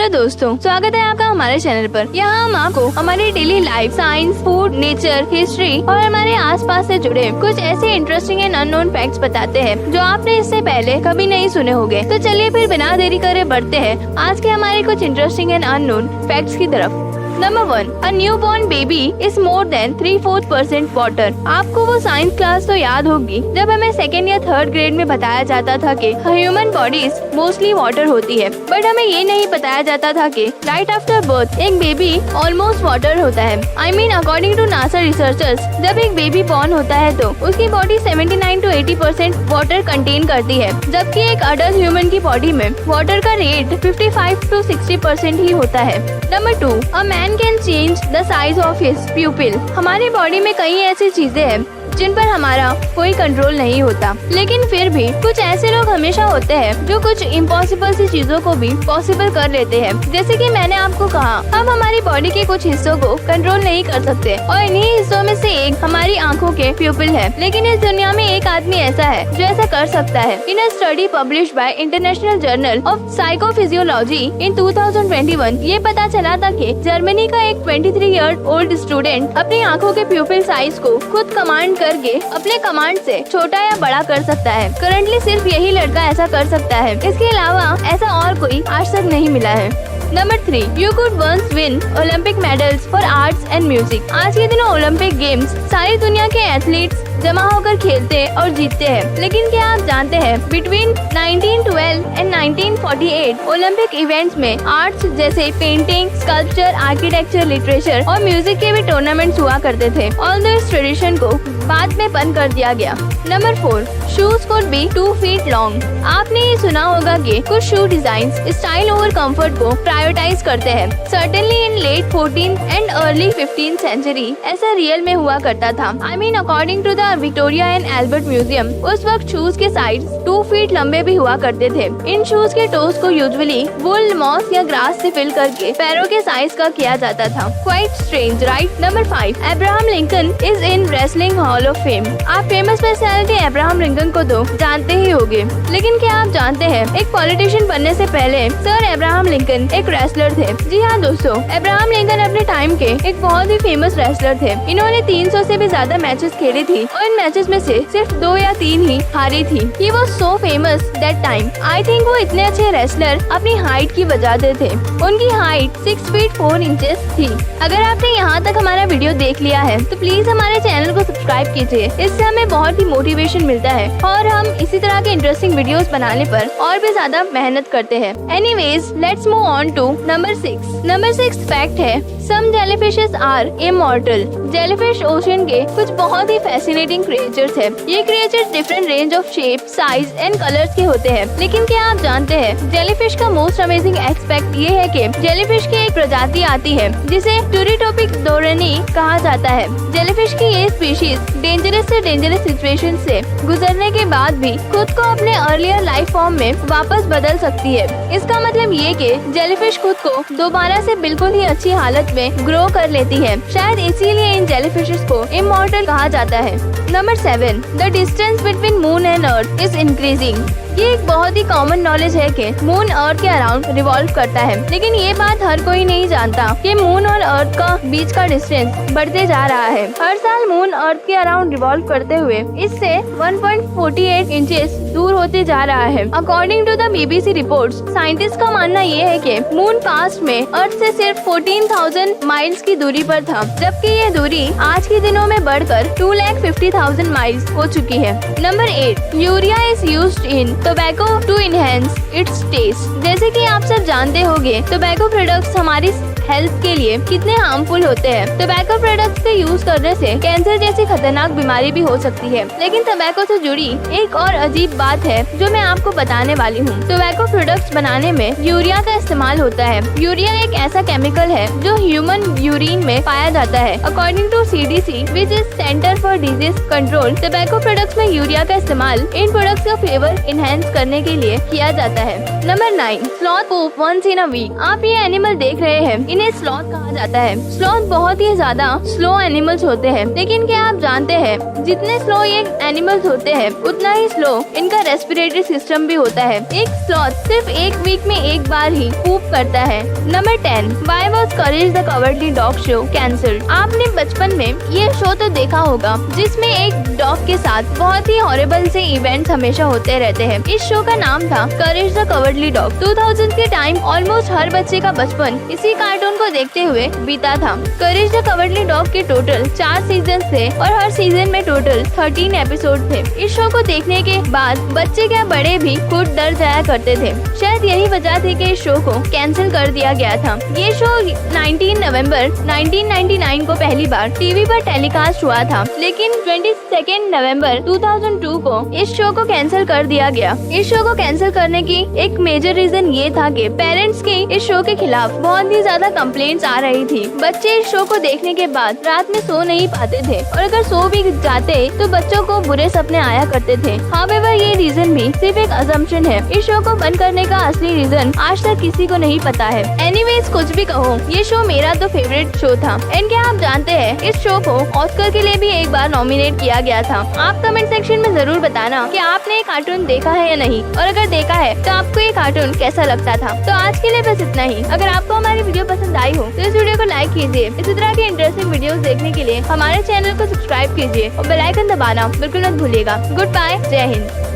Hello दोस्तों, स्वागत है आपका हमारे चैनल पर। यहाँ हम आपको हमारी daily life, science, food, nature, history और हमारे आसपास से जुड़े कुछ ऐसे इंटरेस्टिंग एंड अननोन फैक्ट्स बताते हैं जो आपने इससे पहले कभी नहीं सुने होंगे। तो चलिए फिर बिना देरी करे बढ़ते हैं आज के हमारे कुछ इंटरेस्टिंग एंड अननोन फैक्ट्स की तरफ। Number 1, a newborn baby is more than 3/4% water. आपको वो साइंस क्लास तो याद होगी जब हमें सेकेंड या थर्ड ग्रेड में बताया जाता था कि ह्यूमन बॉडीज मोस्टली वाटर होती है, बट हमें ये नहीं बताया जाता था कि राइट आफ्टर बर्थ एक बेबी ऑलमोस्ट वाटर होता है। I mean, according to NASA researchers, जब एक बेबी बॉर्न होता है तो उसकी बॉडी 79 to 80% वाटर कंटेन करती है, जबकि एक अडल्ट ह्यूमन की बॉडी में वाटर का रेट 55 to 60% ही होता है। Number 2, a man can change the size of his प्यूपिल। हमारी बॉडी में कई ऐसी चीजें हैं जिन पर हमारा कोई कंट्रोल नहीं होता, लेकिन फिर भी कुछ ऐसे लोग हमेशा होते हैं जो कुछ इम्पॉसिबल सी चीजों को भी पॉसिबल कर लेते हैं। जैसे कि मैंने आपको कहा, हम हमारी बॉडी के कुछ हिस्सों को कंट्रोल नहीं कर सकते और इन्हीं हिस्सों में से एक हमारी आंखों के प्यूपिल है। लेकिन इस दुनिया में एक आदमी ऐसा है जो ऐसा कर सकता है। In a study published by International Journal of psychophysiology in 2021 ये पता चला था कि जर्मनी का एक 23 ईयर ओल्ड स्टूडेंट अपनी आंखों के प्यूपिल साइज को खुद कमांड करके अपने कमांड से छोटा या बड़ा कर सकता है। करंटली सिर्फ यही लड़का ऐसा कर सकता है, इसके अलावा ऐसा और कोई आज तक नहीं मिला है। Number 3, you could once win Olympic medals for arts and music. आज के दिनों ओलंपिक गेम्स सारी दुनिया के एथलीट्स जमा होकर खेलते और जीतते हैं, लेकिन क्या आप जानते हैं बिटवीन 1912 एंड 1948 ओलंपिक इवेंट्स में आर्ट्स जैसे पेंटिंग, स्कल्पचर, आर्किटेक्चर, लिटरेचर और म्यूजिक के भी टूर्नामेंट्स हुआ करते थे। ऑल्दो इस ट्रेडिशन को बाद में बंद कर दिया गया। Number 4, shoes could be 2 feet long. आपने ये सुना होगा कि कुछ shoe designs style over comfort को प्रायोरिटाइज करते हैं। Certainly in late 14th and early 15th century ऐसा रियल में हुआ करता था। I mean, according to the Victoria and Albert museum, उस वक्त शूज के साइड 2 feet लंबे भी हुआ करते थे। इन शूज के टोस को यूजुअली वुल, मॉस या ग्रास से फिल करके पैरों के साइज का किया जाता था। Quite strange, right? Number 5, Abraham Lincoln is in wrestling hall of fame. आप फेमस पर्सनैलिटी अब्राहम लिंकन को तो जानते ही होंगे, लेकिन क्या आप जानते हैं एक पॉलिटिशियन बनने से पहले सर अब्राहम लिंकन एक रेसलर थे। जी हाँ दोस्तों, अब्राहम लिंकन अपने टाइम के एक बहुत ही फेमस रेसलर थे। इन्होंने 300 से भी ज्यादा मैचेस खेली थी और इन मैचेस में से सिर्फ 2 या 3 ही हारी थी। He was so famous that time. I think वो इतने अच्छे रेसलर अपनी हाइट की वजह से थे। उनकी हाइट 6 feet 4 inches थी। अगर आपने यहाँ तक हमारा वीडियो देख लिया है तो प्लीज हमारे चैनल को सब्सक्राइब कीजिए, इससे हमें बहुत ही मोटिवेशन मिलता है और हम इसी तरह के इंटरेस्टिंग वीडियोस बनाने पर और भी ज्यादा मेहनत करते हैं। Anyways, let's move on to number 6। Number 6 fact है, some jellyfishes are immortal. Jellyfish ocean के कुछ बहुत ही फैसिनेटिंग क्रिएचर्स है। ये creatures different range of shape, size and colours के होते हैं, लेकिन क्या आप जानते हैं जेलीफिश का मोस्ट अमेजिंग एस्पेक्ट ये है कि जेलीफिश की एक प्रजाति आती है जिसे टूरिटोपिक डोरेनी कहा जाता है। जेलीफिश की ये स्पीशीज डेंजरस से डेंजरस सिचुएशन से गुजरने के बाद भी खुद को अपने अर्लियर लाइफ फॉर्म में वापस बदल सकती है। इसका मतलब ये कि जेलीफिश खुद को दोबारा से बिल्कुल ही अच्छी हालत में ग्रो कर लेती है। शायद इसीलिए इन जेलीफिशेस को इमॉर्टल कहा जाता है। Number 7, the distance between moon and earth is increasing. ये एक बहुत ही कॉमन नॉलेज है कि मून अर्थ के अराउंड रिवॉल्व करता है, लेकिन ये बात हर कोई नहीं जानता कि मून और अर्थ का बीच का डिस्टेंस बढ़ते जा रहा है। हर साल मून अर्थ के अराउंड रिवॉल्व करते हुए इससे 1.48 इंचेस दूर होते जा रहा है। According to the BBC reports, scientist का मानना ये है कि मून पास्ट में अर्थ से सिर्फ 14,000 माइल्स की दूरी पर था, जबकि ये दूरी आज के दिनों में बढ़कर 2,50,000 माइल्स हो चुकी है। Number 8, urea is used in tobacco to enhance its taste. जैसे कि आप सब जानते होंगे, टोबैको प्रोडक्ट्स हमारी हेल्थ के लिए कितने हार्मफुल होते हैं। टोबैको प्रोडक्ट्स के यूज करने से कैंसर जैसी खतरनाक बीमारी भी हो सकती है। लेकिन टोबैको से जुड़ी एक और अजीब बात है जो मैं आपको बताने वाली हूँ। टोबैको प्रोडक्ट्स बनाने में यूरिया का इस्तेमाल होता है। यूरिया एक ऐसा केमिकल है जो ह्यूमन यूरिन में पाया जाता है। According to CDC, which is centre for disease control, tobacco products में यूरिया का इस्तेमाल इन प्रोडक्ट्स का फ्लेवर इनहेंस करने के लिए किया जाता है। Number 9, sloth poop once in a week. आप ये एनिमल देख रहे हैं, इन्हें स्लॉथ कहा जाता है। स्लॉथ बहुत ही ज्यादा स्लो एनिमल्स होते हैं, लेकिन क्या आप जानते हैं जितने स्लो ये एनिमल्स होते हैं उतना ही स्लो इनका रेस्पिरेटरी सिस्टम भी होता है। एक स्लॉथ सिर्फ एक वीक में एक बार ही पूप करता है। Number 10, why was courage the cowardly dog show cancelled. आपने बचपन में ये शो तो देखा होगा जिसमें एक डॉग के साथ बहुत ही हॉरिबल से इवेंट्स हमेशा होते रहते हैं। इस शो का नाम था करेज द कवर्डली डॉग। 2000 के टाइम ऑलमोस्ट हर बच्चे का बचपन इसी कार्टून को देखते हुए बीता था। करेज द कवर्डली डॉग के टोटल 4 सीजन थे और हर सीजन में टोटल 13 एपिसोड थे। इस शो को देखने के बाद बच्चे क्या बड़े भी खुद डर जाया करते थे। शायद यही वजह थी कि इस शो को कैंसिल कर दिया गया था। ये शो 19 नवंबर 1999 को पहली बार टीवी पर टेलीकास्ट हुआ था, लेकिन 22 नवंबर 2002 को इस शो को कैंसिल कर दिया गया। इस शो को कैंसिल करने की एक मेजर रीजन ये था कि पेरेंट्स की इस शो के खिलाफ बहुत ही ज्यादा कंप्लेंट्स आ रही थी। बच्चे इस शो को देखने के बाद रात में सो नहीं पाते थे और अगर सो भी जाते तो बच्चों को बुरे सपने आया करते थे। हाउएवर ये रीजन भी सिर्फ एक असम्पशन है। इस शो को बंद करने का असली रीजन आज तक किसी को नहीं पता है। एनीवेज कुछ भी कहो, ये शो मेरा तो फेवरेट शो था। एंड क्या आप जानते हैं इस शो को ऑस्कर के लिए भी एक बार नॉमिनेट किया गया था। आप कमेंट सेक्शन में जरूर बताना कि आपने ये कार्टून देखा है या नहीं, और अगर देखा है तो आपको ये कार्टून कैसा लगता था। तो आज के लिए बस इतना ही। अगर आपको हमारी वीडियो पसंद आई हो तो इस वीडियो को लाइक कीजिए। इसी तरह के इंटरेस्टिंग वीडियोस देखने के लिए हमारे चैनल को सब्सक्राइब कीजिए और बेल आइकन दबाना बिल्कुल मत भूलिएगा। गुड बाय, जय हिंद।